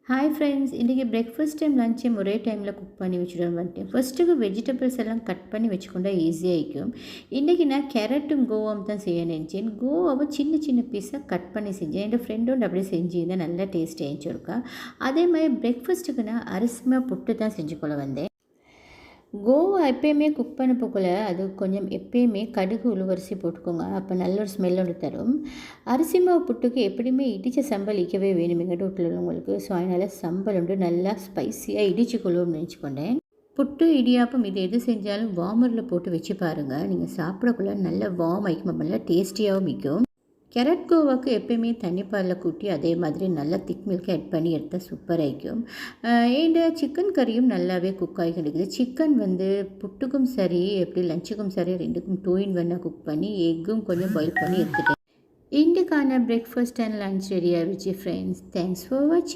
Hi friends, இன்றைக்கி breakfast time lunch time ஒரே டைமில் குக் பண்ணி வச்சுட்டு வந்துட்டேன். ஃபர்ஸ்ட்டுக்கு வெஜிடபிள்ஸ் எல்லாம் கட் பண்ணி வச்சுக்கொண்டா ஈஸியாக இருக்கும். இன்றைக்கி நான் கேரட்டும் கோவாவும் தான் செய்ய நினச்சேன். கோவாவை சின்ன சின்ன பீஸாக கட் பண்ணி செஞ்சேன். என் ஃப்ரெண்டோட அப்படியே செஞ்சுருந்தேன், நல்லா டேஸ்ட் ஆகிச்சிருக்கா. அதே மாதிரி பிரேக்ஃபாஸ்ட்டுக்கு நான் அரிசிமா புட்டு தான் செஞ்சு கொள்ள வந்தேன். கோவா எப்பயுமே குக் பண்ண போக்குள்ள அது கொஞ்சம் எப்பயுமே கடுகு உளுவரிசி போட்டுக்கோங்க, அப்போ நல்ல ஒரு ஸ்மெல்லோடு தரும். அரிசி மாவு புட்டுக்கு எப்படியுமே இடித்த சம்பல் இடிக்கவே வேணும் எங்கள் வீட்டில் உள்ளவங்களுக்கு. ஸோ அதனால் சம்பல் வந்து நல்லா ஸ்பைஸியாக இடிச்சு கொள்ளுவோம்னு நினச்சிக்கொண்டேன். புட்டு இடியாப்பம் இது எது செஞ்சாலும் வார்மரில் போட்டு வச்சு பாருங்கள், நீங்கள் சாப்பிடக்குள்ள நல்ல வார்ம் ஆகிக்கும், நல்லா டேஸ்டியாகவும் மிக்கும். கேரட் கோவாக்கு எப்பயுமே தண்ணி பாலில் கூட்டி அதே மாதிரி நல்லா திக் மில்க் ஆட் பண்ணி எடுத்தால் சூப்பர் ஆகிக்கும். இந்த சிக்கன் கறியும் நல்லாவே குக் ஆகி கிடைக்குது. சிக்கன் வந்து புட்டுக்கும் சரி எப்படி லஞ்சுக்கும் சரி ரெண்டுக்கும் 2 in 1 குக் பண்ணி எக்கும் கொஞ்சம் பாயில் பண்ணி எடுத்துட்டேன். இன்றைக்கான பிரேக்ஃபாஸ்ட் அண்ட் லஞ்ச் ரெடி ஆகிடுச்சு ஃப்ரெண்ட்ஸ். தேங்க்ஸ் ஃபார் வாட்சிங்.